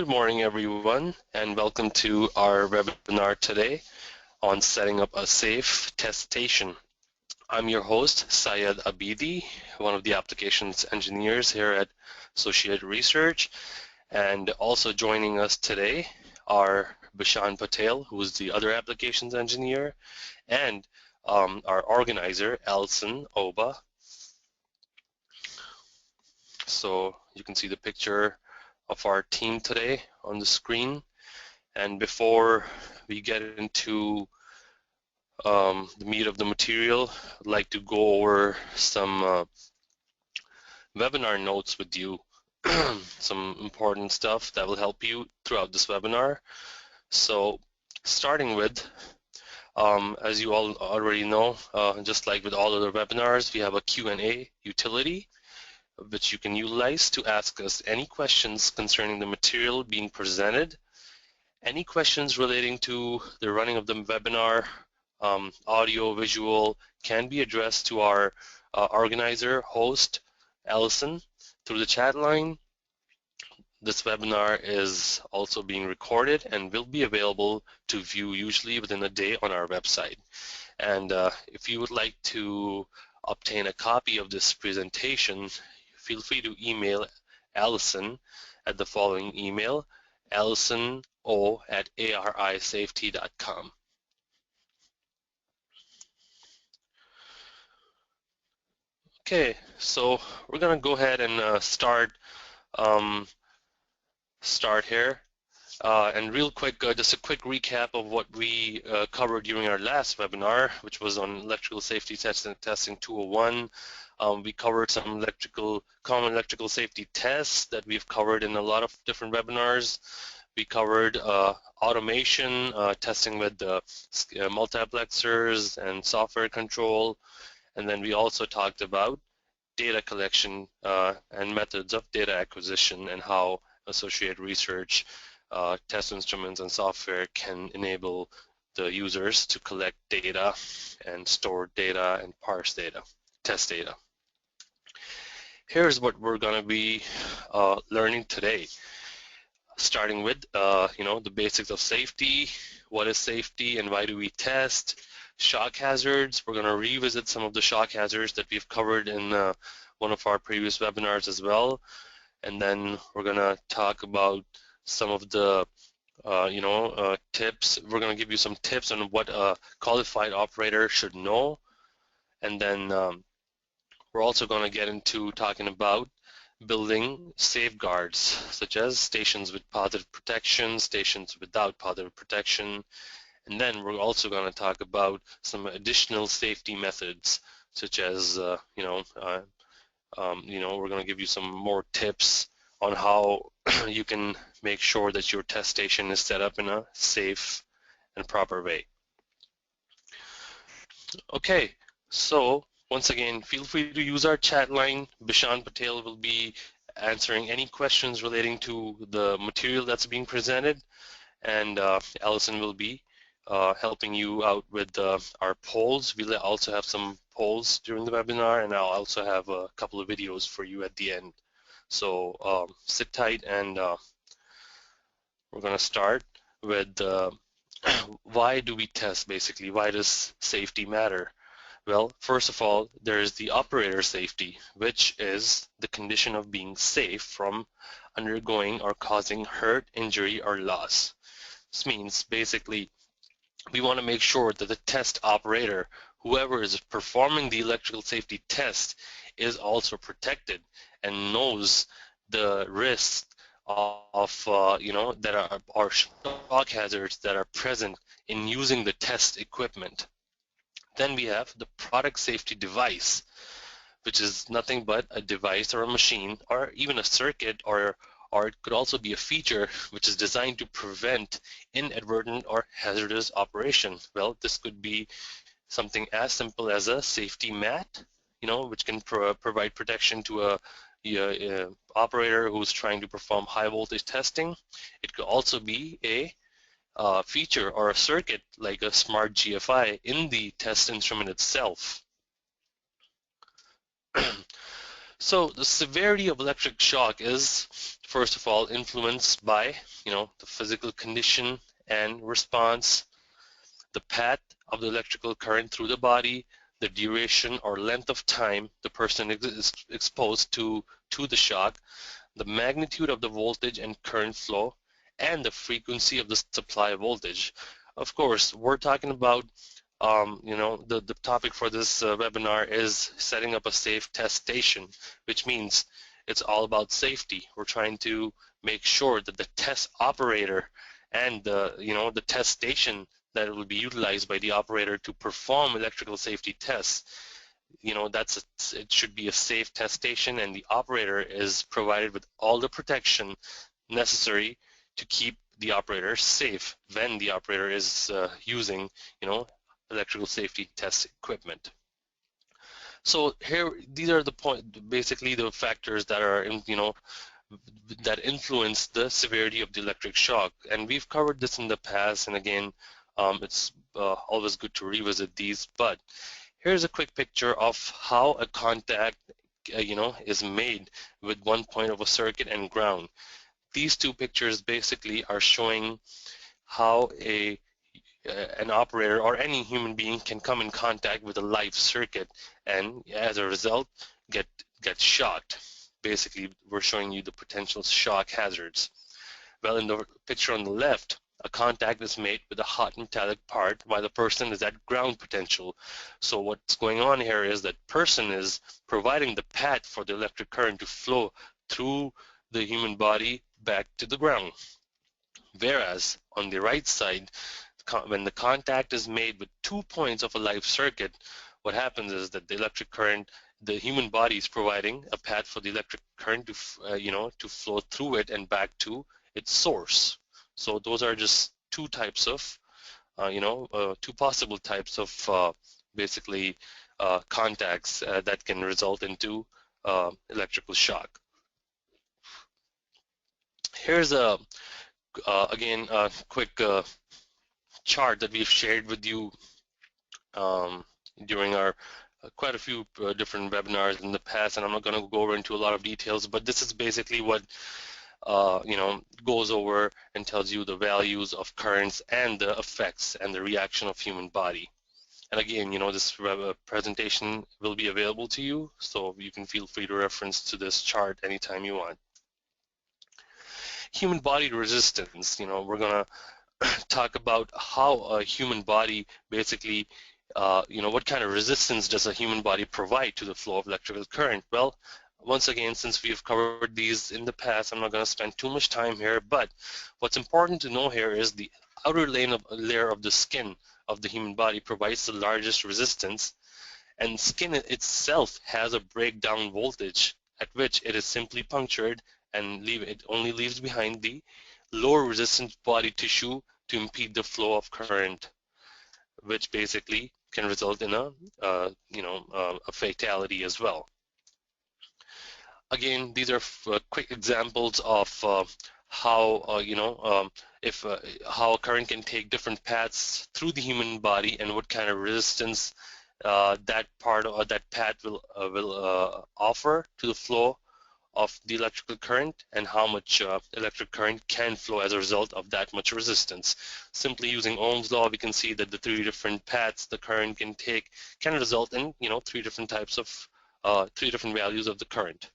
Good morning, everyone, and welcome to our webinar today on setting up a safe test station. I'm your host, Syed Abidi, one of the applications engineers here at Associated Research, and also joining us today are Bishan Patel, who is the other applications engineer, and our organizer, Alison Oba. So you can see the picture of our team today on the screen. And before we get into the meat of the material, I'd like to go over some webinar notes with you, some important stuff that will help you throughout this webinar. So starting with, as you all already know, just like with all other webinars, we have a Q&A utility which you can utilize to ask us any questions concerning the material being presented. Any questions relating to the running of the webinar, audio, visual, can be addressed to our organizer, host, Alison, through the chat line. This webinar is also being recorded and will be available to view usually within a day on our website. And if you would like to obtain a copy of this presentation, feel free to email Alison at the following email, alison@arisafety.com. Okay, so we're gonna go ahead and start here. And real quick, just a quick recap of what we covered during our last webinar, which was on electrical safety testing 201. We covered some common electrical safety tests that we've covered in a lot of different webinars. We covered automation, testing with multiplexers and software control. And then we also talked about data collection and methods of data acquisition and how Associated Research test instruments and software can enable the users to collect data and store data and parse data, test data. Here's what we're going to be learning today, starting with the basics of safety. What is safety and why do we test? Shock hazards. We're going to revisit some of the shock hazards that we've covered in one of our previous webinars as well. And then we're going to talk about some of the tips. We're going to give you some tips on what a qualified operator should know. And then we're also going to get into talking about building safeguards, such as stations with positive protection, stations without positive protection. And then we're also going to talk about some additional safety methods, such as we're going to give you some more tips on how you can make sure that your test station is set up in a safe and proper way. Okay, so once again, feel free to use our chat line. Bishan Patel will be answering any questions relating to the material that's being presented, and Alison will be helping you out with our polls. We'll also have some polls during the webinar, and I'll also have a couple of videos for you at the end. So sit tight, and we're going to start with why do we test, basically? Why does safety matter? Well, first of all, there is the operator safety, which is the condition of being safe from undergoing or causing hurt, injury, or loss. This means basically we want to make sure that the test operator, whoever is performing the electrical safety test, is also protected and knows the risks of that are shock hazards that are present in using the test equipment. Then we have the product safety device, which is nothing but a device or a machine or even a circuit, or it could also be a feature which is designed to prevent inadvertent or hazardous operation. Well, this could be something as simple as a safety mat, which can provide protection to a operator who's trying to perform high voltage testing. It could also be a feature or a circuit like a smart GFI in the test instrument itself. So the severity of electric shock is first of all, influenced by, the physical condition and response, the path of the electrical current through the body, the duration or length of time the person is exposed to the shock, the magnitude of the voltage and current flow, and the frequency of the supply voltage. Of course, we're talking about, the topic for this webinar is setting up a safe test station, which means it's all about safety. We're trying to make sure that the test operator and the test station that will be utilized by the operator to perform electrical safety tests, it should be a safe test station, and the operator is provided with all the protection necessary to keep the operator safe when the operator is using, electrical safety test equipment. So here, these are basically the factors that are, that influence the severity of the electric shock. And we've covered this in the past, and again, it's always good to revisit these. But here's a quick picture of how a contact, is made with one point of a circuit and ground. These two pictures basically are showing how an operator or any human being can come in contact with a live circuit and as a result get shocked. Basically, we're showing you the potential shock hazards. Well, in the picture on the left, a contact is made with a hot metallic part while the person is at ground potential. So what's going on here is that person is providing the path for the electric current to flow through the human body back to the ground. Whereas on the right side, when the contact is made with 2 points of a live circuit, what happens is that the electric current, the human body is providing a path for the electric current to, to flow through it and back to its source. So those are just two types of, two possible types of basically contacts that can result into electrical shock. Here's again a quick chart that we've shared with you during our quite a few different webinars in the past, and I'm not going to go over into a lot of details, but this is basically what goes over and tells you the values of currents and the effects and the reaction of human body. And again, this presentation will be available to you, so you can feel free to reference to this chart anytime you want. Human body resistance, we're going to talk about how a human body basically, what kind of resistance does a human body provide to the flow of electrical current? Well, once again, since we've covered these in the past, I'm not going to spend too much time here, but what's important to know here is the outer layer of the skin of the human body provides the largest resistance, and skin itself has a breakdown voltage at which it is simply punctured and it only leaves behind the lower resistance body tissue to impede the flow of current, which basically can result in a fatality as well. Again, these are quick examples of how how current can take different paths through the human body and what kind of resistance that part or that path will offer to the flow of the electrical current, and how much electric current can flow as a result of that much resistance. Simply using Ohm's law, we can see that the three different paths the current can take can result in three different values of the current,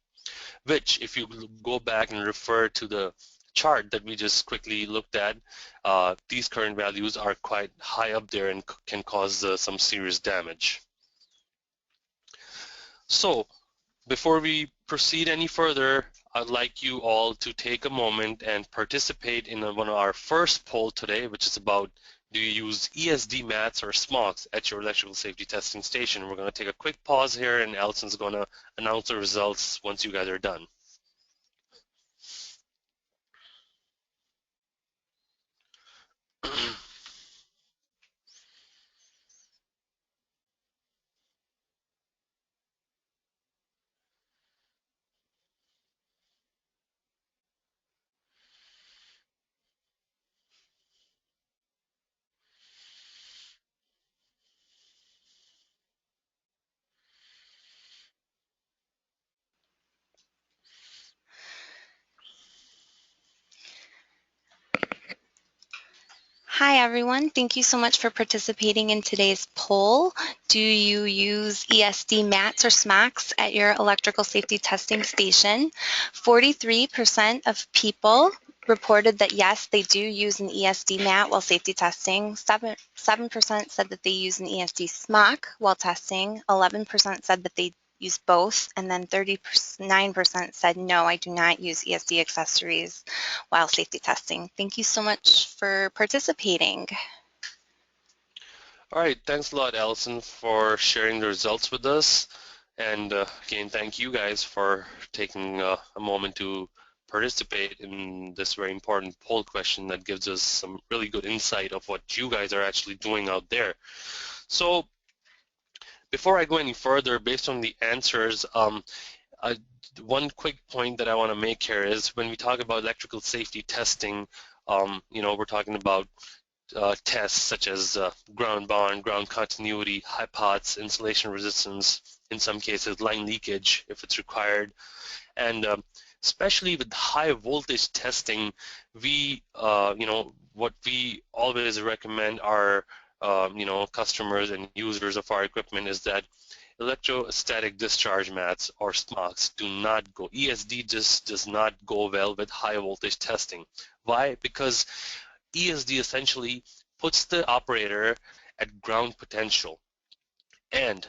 which if you go back and refer to the chart that we just quickly looked at, these current values are quite high up there and can cause some serious damage. So before we proceed any further, I'd like you all to take a moment and participate in one of our first poll today, which is about, do you use ESD mats or smocks at your electrical safety testing station? We're going to take a quick pause here, and Allison's going to announce the results once you guys are done. Hi everyone, thank you so much for participating in today's poll. Do you use ESD mats or SMACs at your electrical safety testing station? 43% of people reported that yes, they do use an ESD mat while safety testing. 7% said that they use an ESD SMAC while testing. 11% said that they use both, and then 39% said no, I do not use ESD accessories while safety testing. Thank you so much for participating. All right, thanks a lot, Allison, for sharing the results with us. And again, thank you guys for taking a moment to participate in this very important poll question that gives us some really good insight of what you guys are actually doing out there. So before I go any further, based on the answers, one quick point that I want to make here is when we talk about electrical safety testing, we're talking about tests such as ground bond, ground continuity, high pots, insulation resistance, in some cases line leakage if it's required. And especially with high voltage testing, what we always recommend our customers and users of our equipment is that electrostatic discharge mats or SMOCs do not go. ESD just does not go well with high voltage testing. Why? Because ESD essentially puts the operator at ground potential. And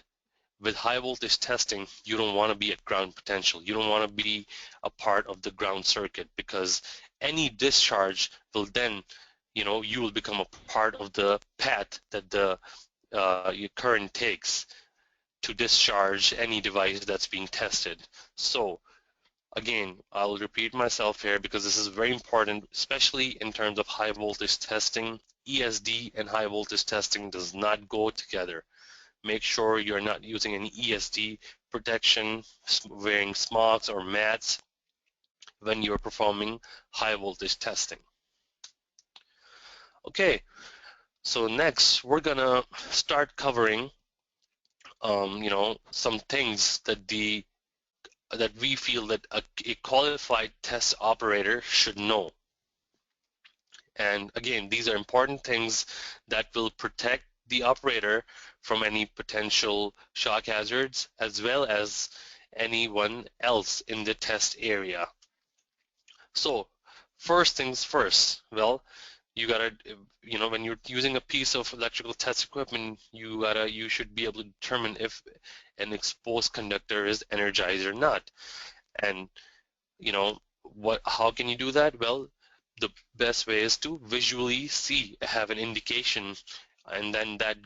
with high voltage testing, you don't want to be at ground potential. You don't want to be a part of the ground circuit because any discharge will then, you will become a part of the path that the your current takes to discharge any device that's being tested. So again, I'll repeat myself here because this is very important, especially in terms of high voltage testing. ESD and high voltage testing does not go together. Make sure you're not using any ESD protection, wearing smocks or mats when you're performing high voltage testing. Okay, so next we're gonna start covering some things that we feel that a qualified test operator should know. And again, these are important things that will protect the operator from any potential shock hazards as well as anyone else in the test area. So first things first, well, you gotta, when you're using a piece of electrical test equipment, you should be able to determine if an exposed conductor is energized or not. And how can you do that? Well, the best way is to visually have an indication, and then that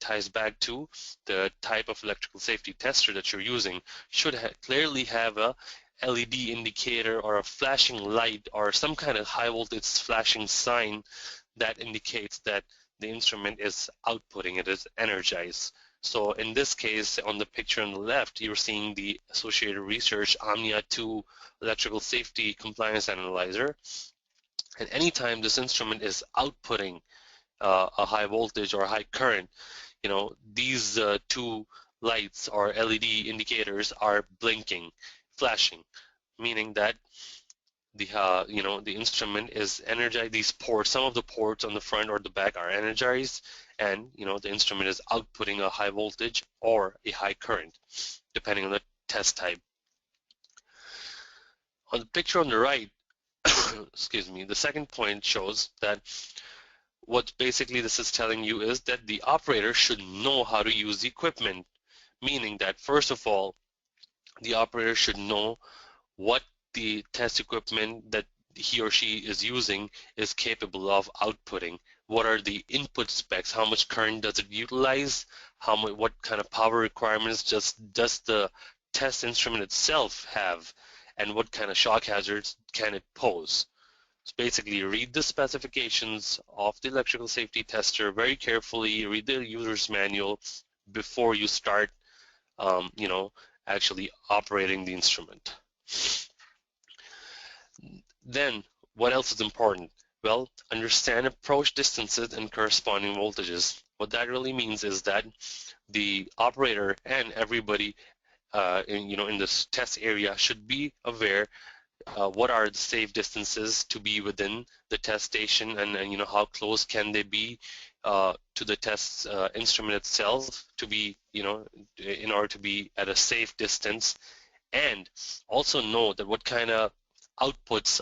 ties back to the type of electrical safety tester that you're using. Should clearly have a LED indicator or a flashing light or some kind of high voltage flashing sign that indicates that the instrument is outputting, it is energized. So in this case, on the picture on the left, you're seeing the Associated Research Omnia 2 electrical safety compliance analyzer. And anytime this instrument is outputting a high voltage or a high current, these two lights or LED indicators are blinking, flashing, meaning that the instrument is energized. These ports, some of the ports on the front or the back are energized, and the instrument is outputting a high voltage or a high current, depending on the test type. On the picture on the right, excuse me, the second point shows that what basically this is telling you is that the operator should know how to use the equipment, meaning that first of all, the operator should know what the test equipment that he or she is using is capable of outputting. What are the input specs? How much current does it utilize? What kind of power requirements does the test instrument itself have? And what kind of shock hazards can it pose? So basically, read the specifications of the electrical safety tester very carefully, read the user's manual before you start, actually operating the instrument. Then, what else is important? Well, understand approach distances and corresponding voltages. What that really means is that the operator and everybody in this test area should be aware what are the safe distances to be within the test station, and how close can they be to the test instrument itself to be, in order to be at a safe distance, and also know that what kind of outputs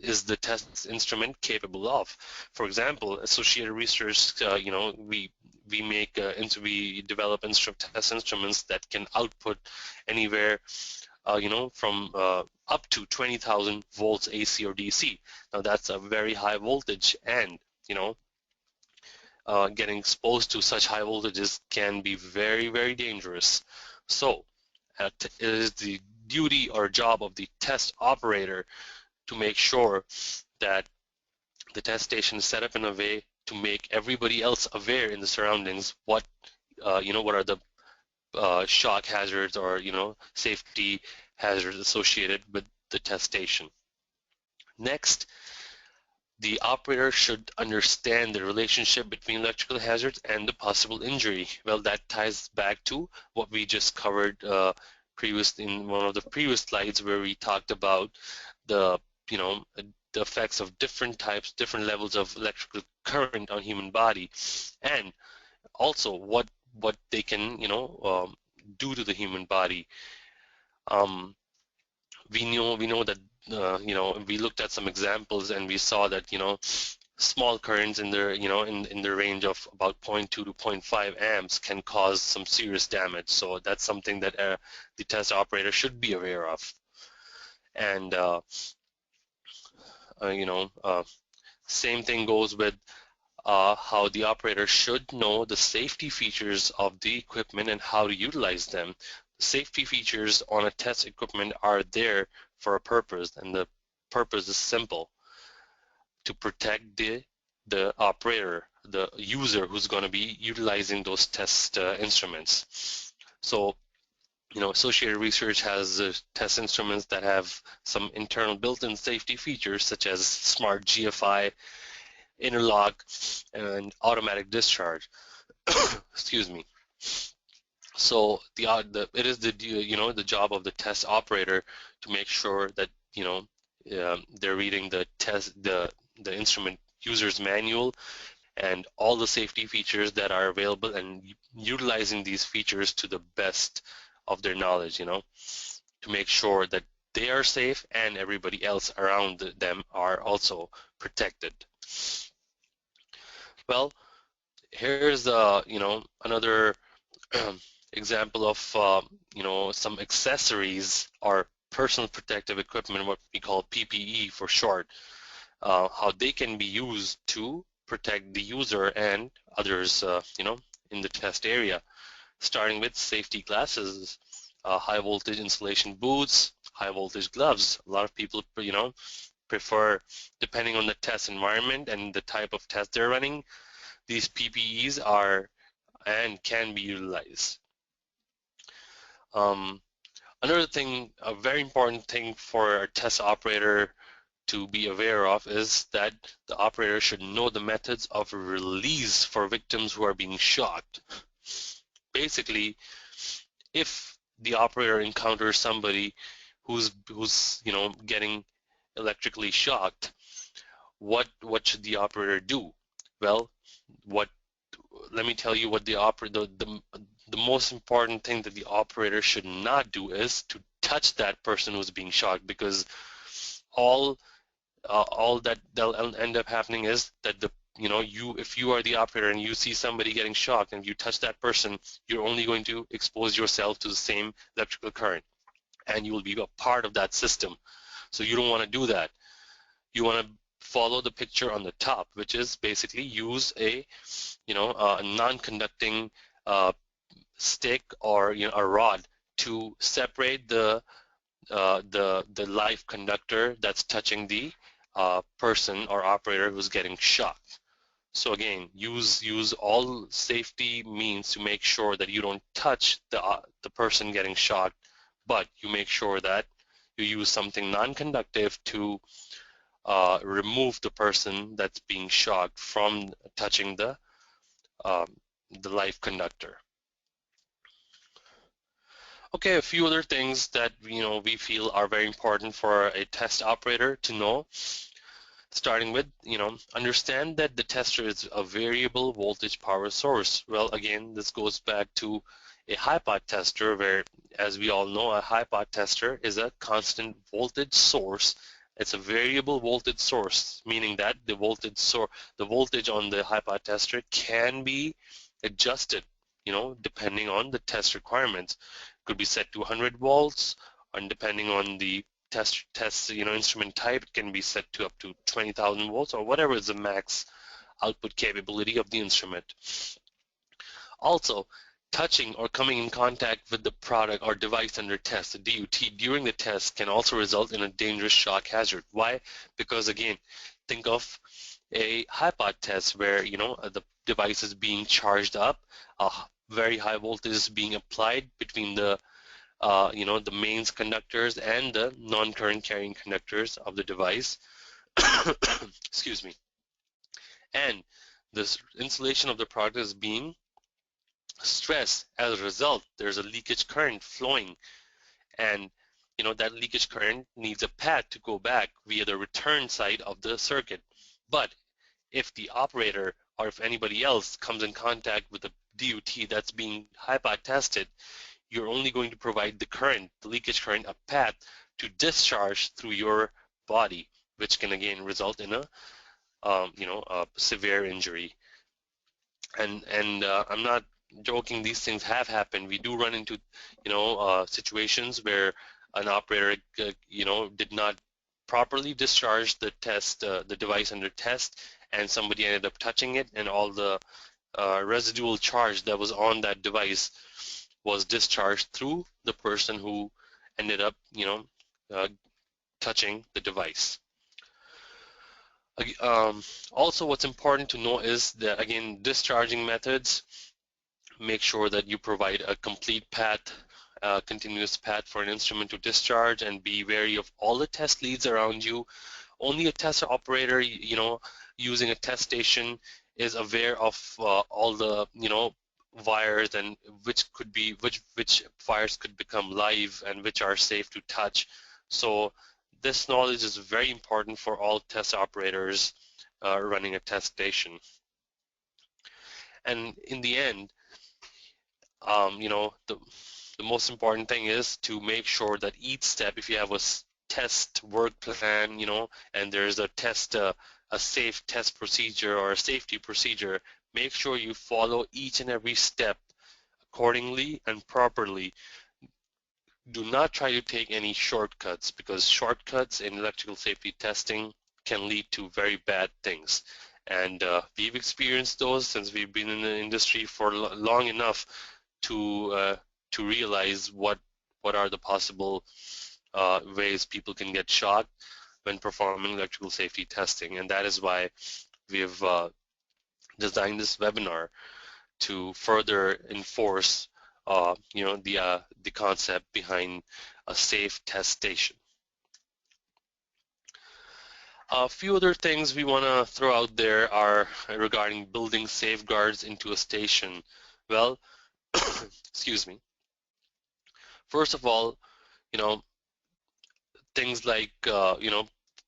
is the test instrument capable of. For example, associated research, we develop test instruments that can output anywhere, from up to 20,000 volts AC or DC. Now that's a very high voltage, and getting exposed to such high voltages can be very, very dangerous. So it is the duty or job of the test operator to make sure that the test station is set up in a way to make everybody else aware in the surroundings what are the shock hazards or safety hazards associated with the test station. Next, the operator should understand the relationship between electrical hazards and the possible injury. Well, that ties back to what we just covered in one of the previous slides, where we talked about the you know the effects of different levels of electrical current on human body, and also what they can do to the human body. Um, we know that we looked at some examples, and we saw that small currents in the range of about zero point 0.2 to zero point 0.5 amps can cause some serious damage. So that's something that the test operator should be aware of. And you know same thing goes with how the operator should know the safety features of the equipment and how to utilize them. The safety features on a test equipment are there for a purpose, and the purpose is simple: to protect the operator, the user who's going to be utilizing those test instruments. So, Associated Research has test instruments that have some internal built-in safety features, such as smart GFI, interlock, and automatic discharge. Excuse me. So it is the job of the test operator to make sure that they're reading the instrument user's manual and all the safety features that are available, and utilizing these features to the best of their knowledge, to make sure that they are safe and everybody else around them are also protected. Well, here's another example of some accessories or personal protective equipment, what we call PPE for short, how they can be used to protect the user and others, in the test area, starting with safety glasses, high voltage insulation boots, high voltage gloves. A lot of people, prefer, depending on the test environment and the type of test they're running, these PPEs are and can be utilized. Um, Another thing, a very important thing for a test operator to be aware of, is that the operator should know the methods of release for victims who are being shocked. Basically, if the operator encounters somebody who's getting electrically shocked, what should the operator do? Well, what let me tell you what the most important thing that the operator should not do is to touch that person who's being shocked, because all that they'll end up happening is that if you are the operator and you see somebody getting shocked and you touch that person, you're only going to expose yourself to the same electrical current, and you will be a part of that system. So you don't want to do that. You want to follow the picture on the top, which is basically use a non-conducting stick or a rod to separate the live conductor that's touching the person or operator who's getting shocked. So again, use all safety means to make sure that you don't touch the person getting shocked, but you make sure that you use something non-conductive to remove the person that's being shocked from touching um, the live conductor. Okay, a few other things that we feel are very important for a test operator to know. Starting with, understand that the tester is a variable voltage power source. Well, again, this goes back to a high-pot tester where, as we all know, a high-pot tester is a constant voltage source. It's a variable voltage source, meaning that the voltage on the high-pot tester can be adjusted, depending on the test requirements. Could be set to 100 volts, and depending on the test instrument type, it can be set to up to 20,000 volts or whatever is the max output capability of the instrument. Also, touching or coming in contact with the product or device under test, the DUT, during the test can also result in a dangerous shock hazard. Why? Because again, think of a high-pot test where the device is being charged up, a very high voltage is being applied between the mains conductors and the non-current carrying conductors of the device. Excuse me. And this insulation of the product is being stressed. As a result, there's a leakage current flowing, and that leakage current needs a path to go back via the return side of the circuit. But if the operator or if anybody else comes in contact with the DUT that's being high-pot tested, you're only going to provide the leakage current, a path to discharge through your body, which can again result in a severe injury. And I'm not joking; these things have happened. We do run into, situations where an operator, did not properly discharge the device under test, and somebody ended up touching it, and all the residual charge that was on that device was discharged through the person who ended up, uh, touching the device. Also, what's important to know is that, again, discharging methods, make sure that you provide a complete path, continuous path for an instrument to discharge, and be wary of all the test leads around you. Only a test operator, using a test station is aware of all the, wires, and which wires could become live and which are safe to touch. So this knowledge is very important for all test operators running a test station. And in the end, the most important thing is to make sure that each step, if you have a test work plan, and there's a safe test procedure or a safety procedure, make sure you follow each and every step accordingly and properly. Do not try to take any shortcuts, because shortcuts in electrical safety testing can lead to very bad things. And we've experienced those since we've been in the industry for long enough to realize what are the possible ways people can get shot when performing electrical safety testing. And that is why we've designed this webinar to further enforce the concept behind a safe test station. A few other things we want to throw out there are regarding building safeguards into a station. Well, excuse me. First of all, you know, things like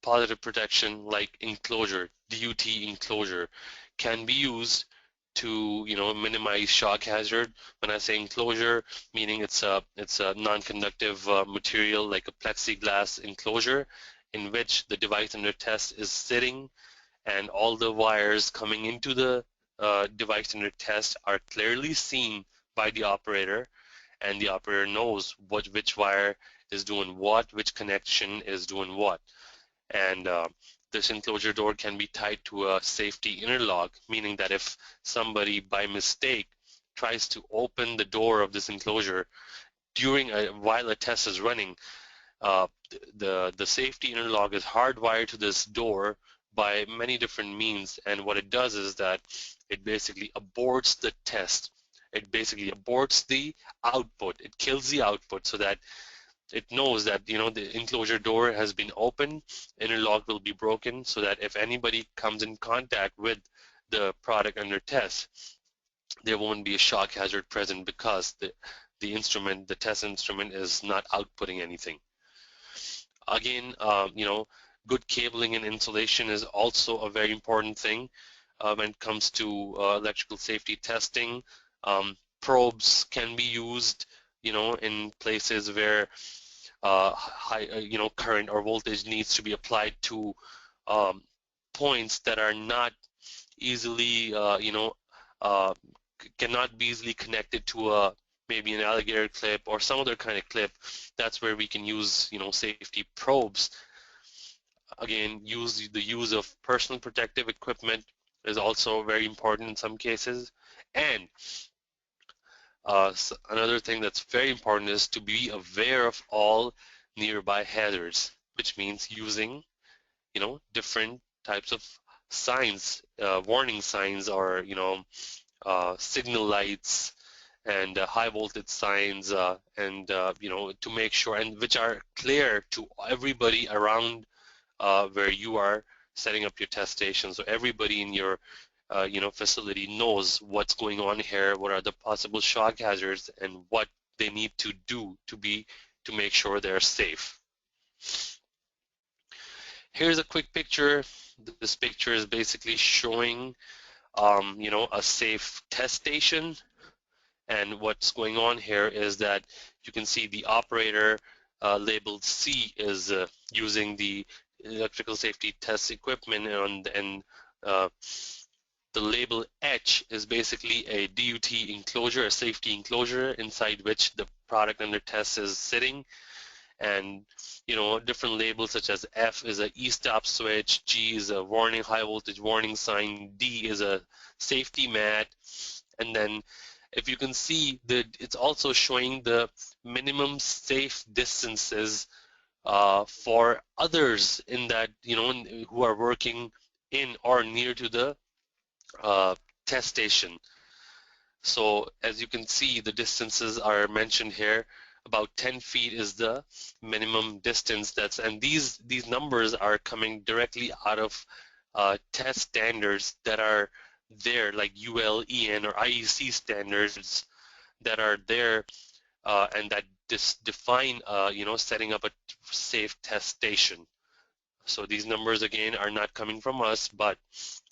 positive protection like enclosure, DUT enclosure, can be used to minimize shock hazard. When I say enclosure, meaning it's a non-conductive material like a plexiglass enclosure in which the device under test is sitting, and all the wires coming into the device under test are clearly seen by the operator, and the operator knows which wire is doing what, which connection is doing what. And this enclosure door can be tied to a safety interlock, meaning that if somebody by mistake tries to open the door of this enclosure while a test is running, uh, the safety interlock is hardwired to this door by many different means, and what it does is that it basically aborts the test. It basically aborts the output. It kills the output so that it knows that the enclosure door has been opened, interlock will be broken, so that if anybody comes in contact with the product under test, there won't be a shock hazard present, because the instrument, the test instrument, is not outputting anything. Again, good cabling and insulation is also a very important thing when it comes to electrical safety testing. Probes can be used, in places where high, current or voltage needs to be applied to um, points that are not easily, uh, cannot be easily connected to maybe an alligator clip or some other kind of clip. That's where we can use, safety probes. Again, the use of personal protective equipment is also very important in some cases. And another thing that's very important is to be aware of all nearby hazards, which means using, different types of signs, warning signs, or signal lights and high voltage signs, and to make sure, and which are clear to everybody around where you are setting up your test station. So everybody in your facility knows what's going on here, what are the possible shock hazards, and what they need to do to make sure they're safe. Here's a quick picture. This picture is basically showing a safe test station. And what's going on here is that you can see the operator labeled C is using the electrical safety test equipment, and the label H is basically a DUT enclosure, a safety enclosure inside which the product under test is sitting. And different labels such as F is a e-stop switch, G is a warning, high voltage warning sign, D is a safety mat, and then if you can see that it's also showing the minimum safe distances for others in that, who are working in or near to the uh, test station. So as you can see, the distances are mentioned here. About 10 feet is the minimum distance. And these numbers are coming directly out of test standards that are there, like ULEN or IEC standards that are there, and that define, setting up a safe test station. So these numbers again are not coming from us, but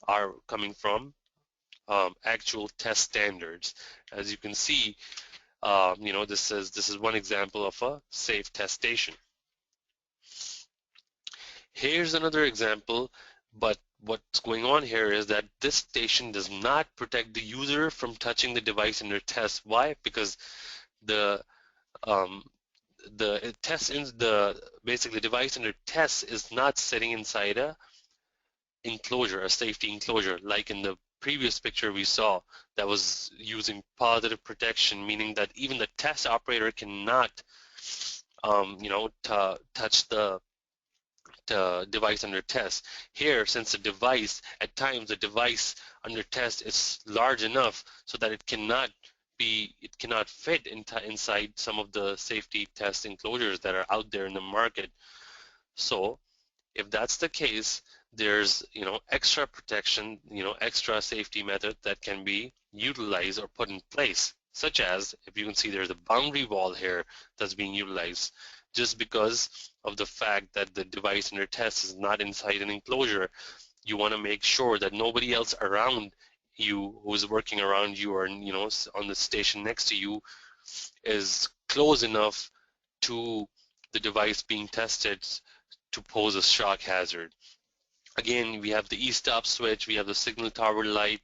are coming from actual test standards. As you can see, this is one example of a safe test station. Here's another example, but what's going on here is that this station does not protect the user from touching the device under test. Why? Because the um, the test in the basically device under test is not sitting inside a enclosure, a safety enclosure, like in the previous picture we saw that was using positive protection, meaning that even the test operator cannot, touch the device under test. Here, since at times the device under test is large enough so that it cannot fit inside some of the safety test enclosures that are out there in the market. So if that's the case, there's extra protection, extra safety method that can be utilized or put in place, such as, if you can see, there's a boundary wall here that's being utilized. Just because of the fact that the device under test is not inside an enclosure, you want to make sure that nobody else around you who's working around you or on the station next to you is close enough to the device being tested to pose a shock hazard. Again, we have the e-stop switch, we have the signal tower light,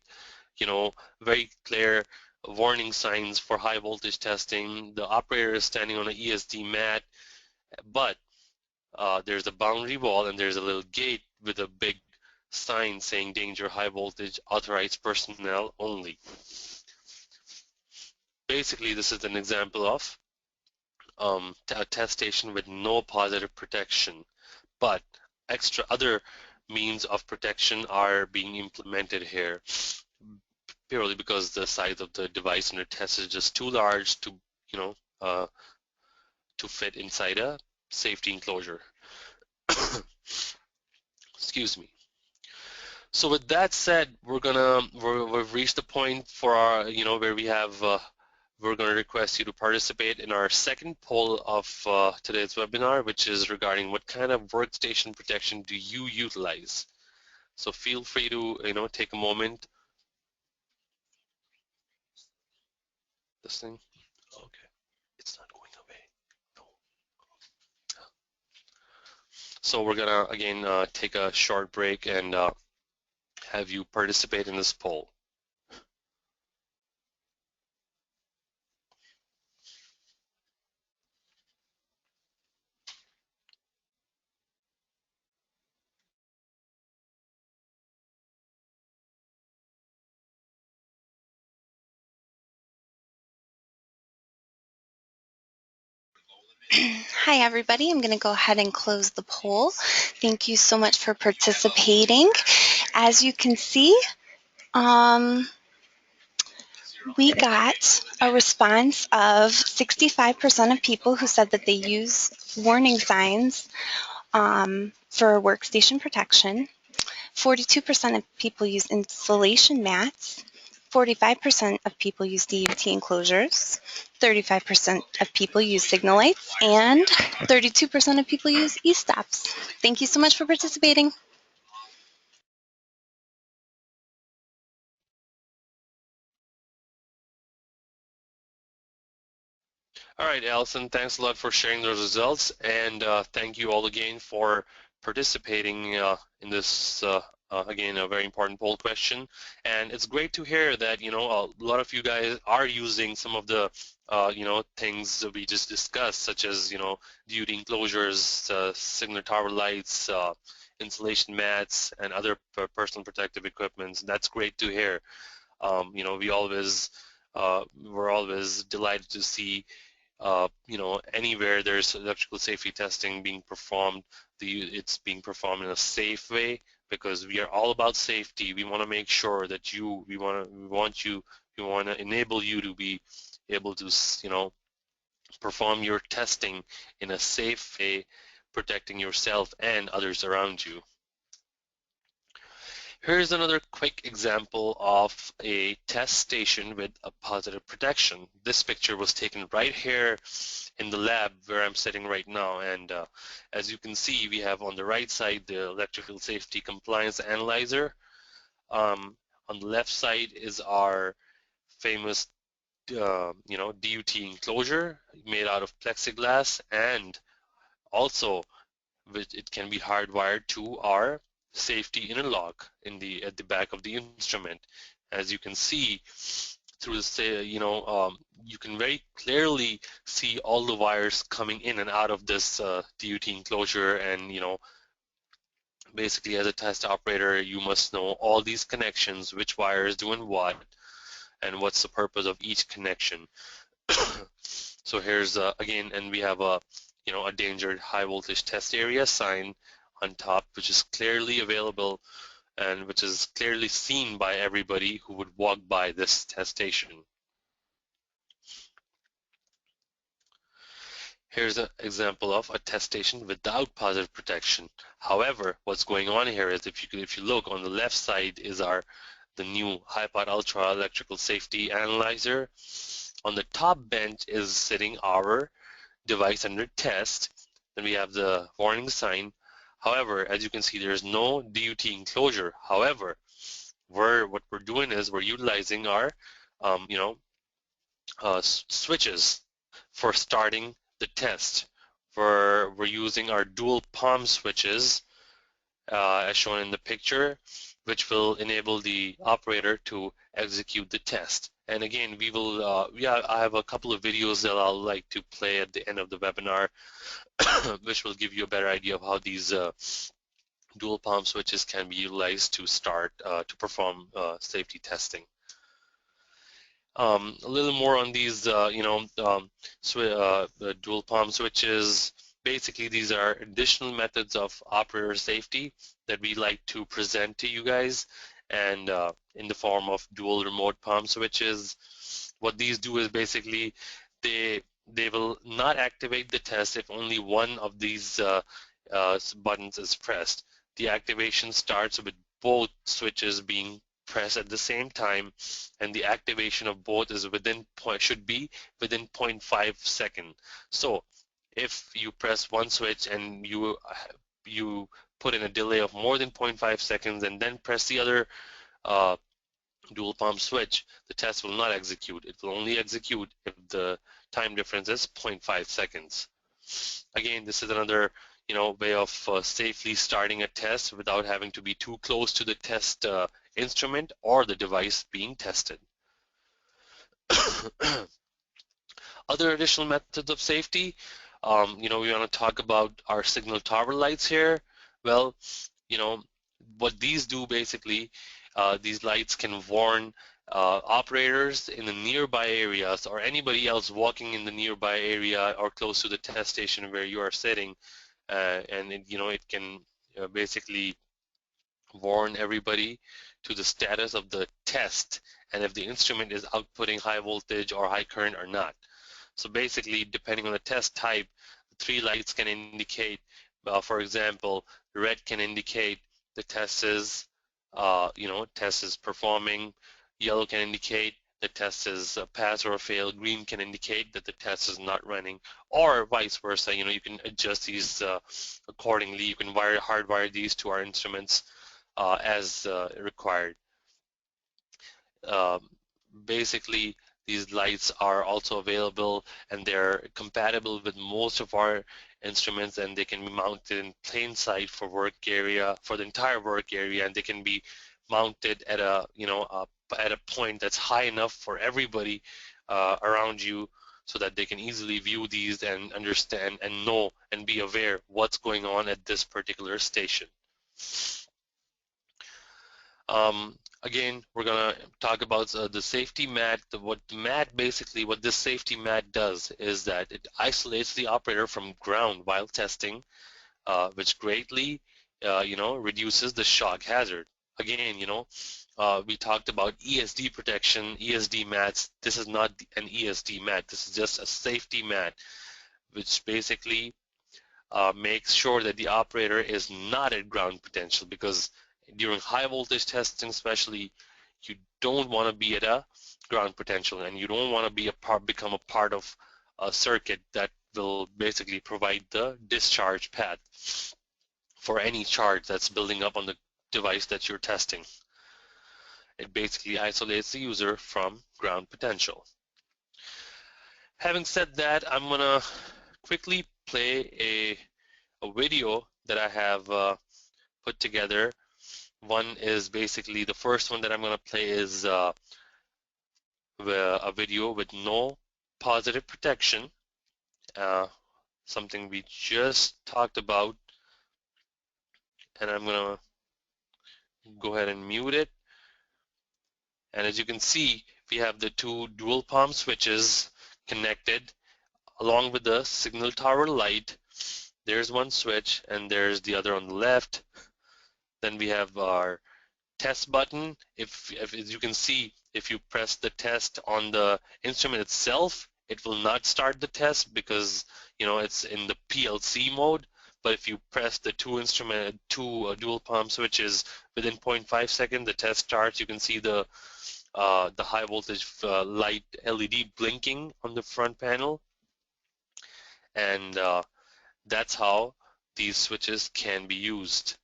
very clear warning signs for high voltage testing. The operator is standing on an ESD mat, but there's a boundary wall and there's a little gate with a big sign saying danger, high voltage, authorized personnel only. Basically, this is an example of a test station with no positive protection, but extra other means of protection are being implemented here, purely because the size of the device under test is just too large to, you know, uh, to fit inside a safety enclosure. Excuse me. So with that said, we've reached the point for our, where we have we're going to request you to participate in our second poll of today's webinar, which is regarding what kind of workstation protection do you utilize. So feel free to, take a moment. This thing, okay, it's not going away. No. So we're gonna again take a short break and have you participate in this poll. Hi, everybody. I'm going to go ahead and close the poll. Thank you so much for participating. As you can see, we got a response of 65% of people who said that they use warning signs for workstation protection. 42% of people use insulation mats. 45% of people use DUT enclosures. 35% of people use signal lights. And 32% of people use e-stops. Thank you so much for participating. All right, Allison, thanks a lot for sharing those results, and thank you all again for participating in this, again, a very important poll question. And it's great to hear that, a lot of you guys are using some of the, things that we just discussed, such as, duty enclosures, signal tower lights, insulation mats, and other personal protective equipment. That's great to hear. We're always delighted to see anywhere there's electrical safety testing being performed, it's being performed in a safe way, because we are all about safety. We want to make sure that we want to enable you to be able to, perform your testing in a safe way, protecting yourself and others around you. Here's another quick example of a test station with a positive protection. This picture was taken right here in the lab where I'm sitting right now, and as you can see, we have on the right side the electrical safety compliance analyzer. On the left side is our famous DUT enclosure made out of plexiglass, and also it can be hardwired to our safety interlock at the back of the instrument. As you can see through you can very clearly see all the wires coming in and out of this DUT enclosure, and basically as a test operator you must know all these connections, which wires doing what, and what's the purpose of each connection. So here's again, and we have a danger high voltage test area sign on top, which is clearly available and which is clearly seen by everybody who would walk by this test station. Here's an example of a test station without positive protection. However, what's going on here is if you look on the left side is the new HiPod Ultra electrical safety analyzer. On the top bench is sitting our device under test. Then we have the warning sign. However, as you can see, there's no DUT enclosure. However, what we're doing is we're utilizing our switches for starting the test. We're using our dual palm switches as shown in the picture, which will enable the operator to execute the test. And again, I have a couple of videos that I'll like to play at the end of the webinar, which will give you a better idea of how these dual palm switches can be utilized to perform safety testing. A little more on these, dual palm switches. Basically, these are additional methods of operator safety that we like to present to you guys, and in the form of dual remote palm switches. What these do is basically they will not activate the test if only one of these buttons is pressed. The activation starts with both switches being press at the same time, and the activation of both is should be within 0.5 second. So if you press one switch and you put in a delay of more than 0.5 seconds and then press the other uh, dual palm switch, the test will not execute. It will only execute if the time difference is 0.5 seconds. Again, this is another way of safely starting a test without having to be too close to the test instrument or the device being tested. Other additional methods of safety, we want to talk about our signal tower lights here. Well, what these do basically, these lights can warn operators in the nearby areas or anybody else walking in the nearby area or close to the test station where you are sitting, and it can basically warn everybody to the status of the test and if the instrument is outputting high voltage or high current or not. So basically, depending on the test type, the three lights can indicate, for example, red can indicate the test is performing. Yellow can indicate the test is pass or fail. Green can indicate that the test is not running, or vice versa. You can adjust these accordingly. You can hardwire these to our instruments as required. Um, Basically, these lights are also available and they're compatible with most of our instruments, and they can be mounted in plain sight for the entire work area, and they can be mounted at at a point that's high enough for everybody around you so that they can easily view these and understand and know and be aware what's going on at this particular station. Again, we're gonna talk about the safety mat. What this safety mat does is that it isolates the operator from ground while testing, which greatly, reduces the shock hazard. Again, we talked about ESD protection, ESD mats. This is not an ESD mat. This is just a safety mat, which basically makes sure that the operator is not at ground potential, because during high voltage testing especially, you don't want to be at a ground potential, and you don't want to become a part of a circuit that will basically provide the discharge path for any charge that's building up on the device that you're testing. It basically isolates the user from ground potential. Having said that, I'm gonna quickly play a video that I have put together. One is basically, the first one that I'm going to play is a video with no positive protection, uh, something we just talked about, and I'm going to go ahead and mute it. And as you can see, we have the two dual palm switches connected along with the signal tower light. There's one switch and there's the other on the left. Then we have our test button. If as you can see, if you press the test on the instrument itself, it will not start the test because it's in the PLC mode. But if you press the two dual palm switches within 0.5 seconds, the test starts. You can see the high voltage light LED blinking on the front panel, and that's how these switches can be used.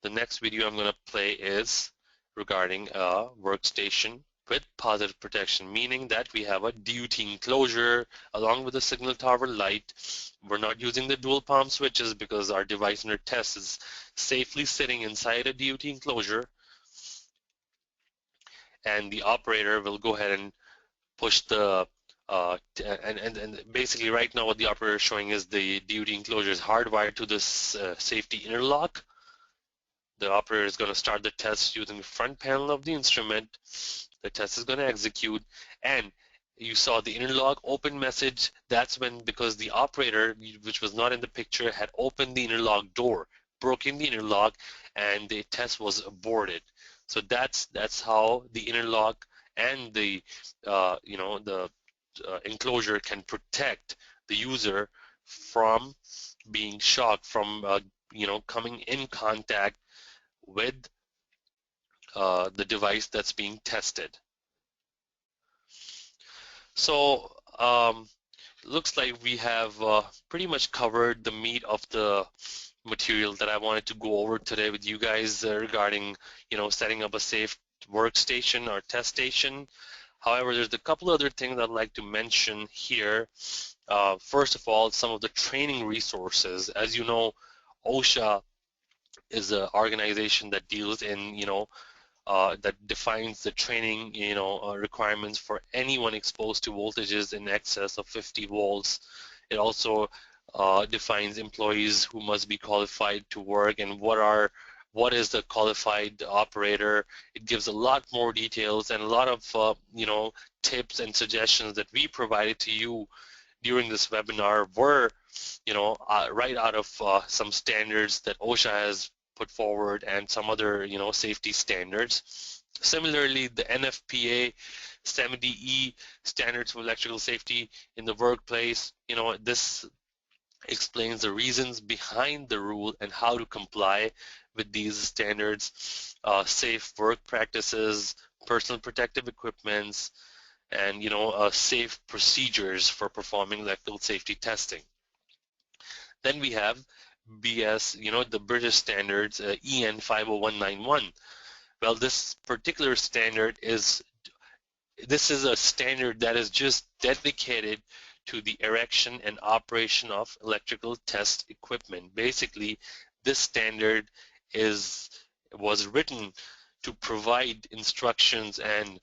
The next video I'm going to play is regarding a workstation with positive protection, meaning that we have a DUT enclosure along with a signal tower light. We're not using the dual palm switches because our device under test is safely sitting inside a DUT enclosure, and the operator will go ahead and push the and basically right now what the operator is showing is the DUT enclosure is hardwired to this safety interlock. The operator is going to start the test using the front panel of the instrument. The test is going to execute, and you saw the interlock open message. That's when, because the operator, which was not in the picture, had opened the interlock door, broken the interlock, and the test was aborted. So that's how the interlock and the enclosure can protect the user from being shocked, from coming in contact with the device that's being tested. So looks like we have pretty much covered the meat of the material that I wanted to go over today with you guys regarding, setting up a safe workstation or test station. However, there's a couple other things I'd like to mention here. First of all, some of the training resources. As you know, OSHA is an organization that deals in, that defines the training, requirements for anyone exposed to voltages in excess of 50 volts. It also defines employees who must be qualified to work and what is the qualified operator. It gives a lot more details and a lot of tips and suggestions that we provided to you during this webinar were right out of some standards that OSHA has put forward and some other, safety standards. Similarly, the NFPA 70E standards for electrical safety in the workplace, this explains the reasons behind the rule and how to comply with these standards, safe work practices, personal protective equipments, and safe procedures for performing electrical safety testing. Then we have BS, the British standards, EN 50191. Well, this particular standard this is a standard that is just dedicated to the erection and operation of electrical test equipment. Basically, this standard is was written to provide instructions and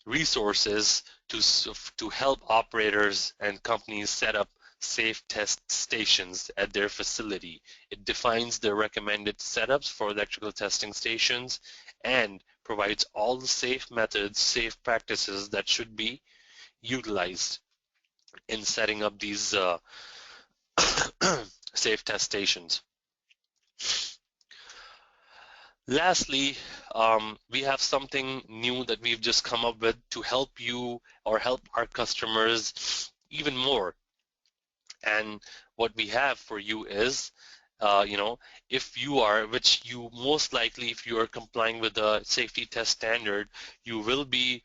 resources to help operators and companies set up safe test stations at their facility. It defines the recommended setups for electrical testing stations and provides all the safe methods, safe practices that should be utilized in setting up these safe test stations. Lastly, we have something new that we've just come up with to help you or help our customers even more. And what we have for you is, if you are, which you most likely, if you are complying with the safety test standard, you will be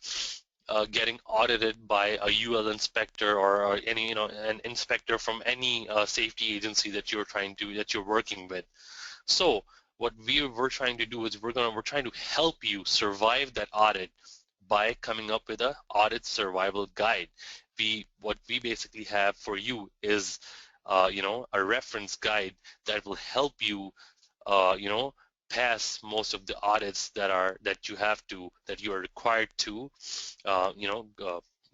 getting audited by a UL inspector or any, an inspector from any safety agency that you're working with. So what we're trying to do is we're trying to help you survive that audit by coming up with a audit survival guide. What we basically have for you is a reference guide that will help you pass most of the audits that you are required to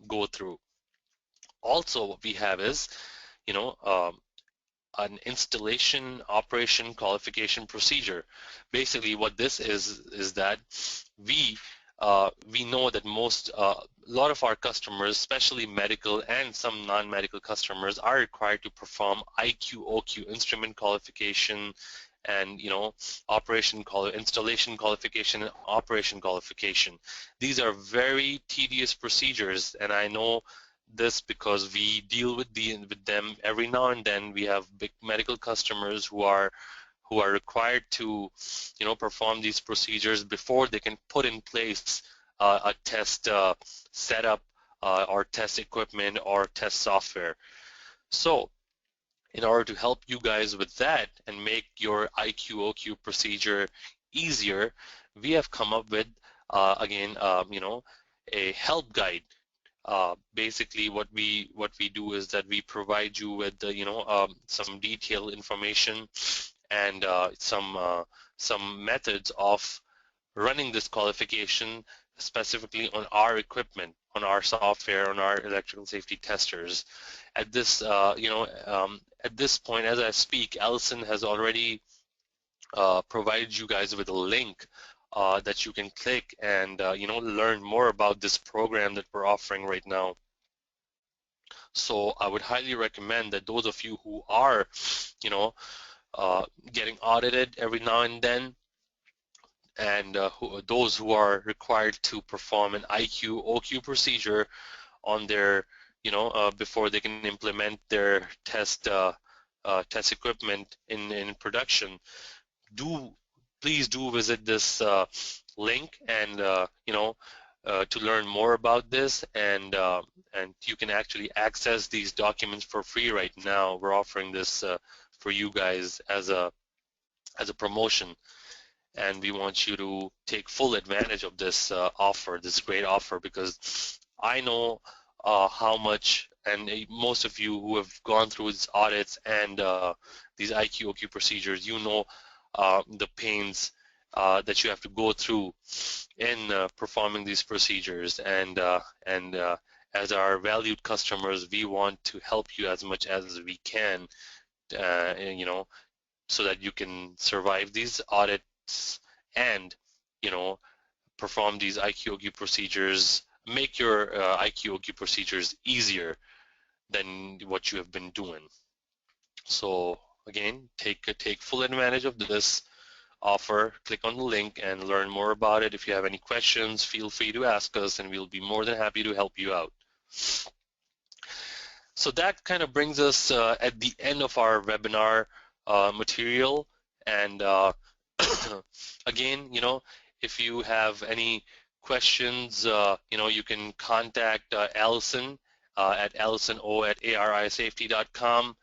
go through. Also, what we have is you know an installation operation qualification procedure. Basically, what this is that we we know that a lot of our customers, especially medical and some non-medical customers, are required to perform IQ/OQ instrument qualification and installation qualification and operation qualification. These are very tedious procedures, and I know this because we deal with them every now and then. We have big medical customers who are required to perform these procedures before they can put in place a test setup or test equipment or test software. So in order to help you guys with that and make your IQ/OQ procedure easier, we have come up with again a help guide. Basically, what we do is that we provide you with some detailed information and some methods of running this qualification specifically on our equipment, on our software, on our electrical safety testers. At this at this point, as I speak, Allison has already provided you guys with a link that you can click and learn more about this program that we're offering right now. So I would highly recommend that those of you who are getting audited every now and then, and those who are required to perform an IQ/OQ procedure on their, before they can implement their test equipment in production, please do visit this link and to learn more about this, and you can actually access these documents for free right now. We're offering this for you guys as a promotion, and we want you to take full advantage of this offer, this great offer, because I know how much, and most of you who have gone through these audits and these IQ/OQ procedures, you know the pains that you have to go through in performing these procedures, and as our valued customers, we want to help you as much as we can, and, so that you can survive these audits and you know perform these IQ/OQ procedures, make your IQ/OQ procedures easier than what you have been doing. So again, take full advantage of this offer. Click on the link and learn more about it. If you have any questions, feel free to ask us, and we'll be more than happy to help you out. So that kind of brings us at the end of our webinar material. And again, if you have any questions, you can contact Allison at allisono@arisafety.com.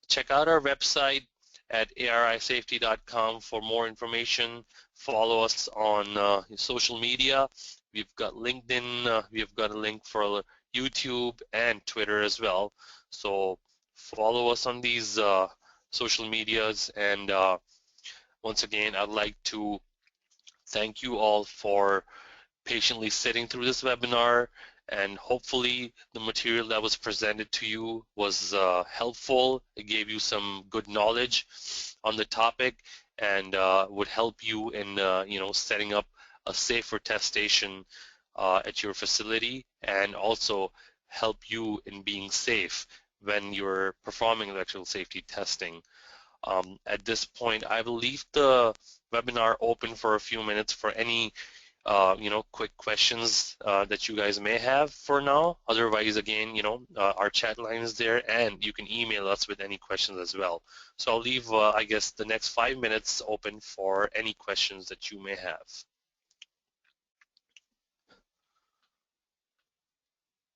Check out our website at arisafety.com for more information. Follow us on social media. We've got LinkedIn. We've got a link for YouTube and Twitter as well. So follow us on these social medias. And once again, I'd like to thank you all for patiently sitting through this webinar, and hopefully the material that was presented to you was helpful. It gave you some good knowledge on the topic, and would help you in setting up a safer test station at your facility, and also help you in being safe when you're performing electrical safety testing. At this point, I will leave the webinar open for a few minutes for any quick questions that you guys may have for now. Otherwise, again, our chat line is there, and you can email us with any questions as well. So I'll leave, I guess, the next 5 minutes open for any questions that you may have.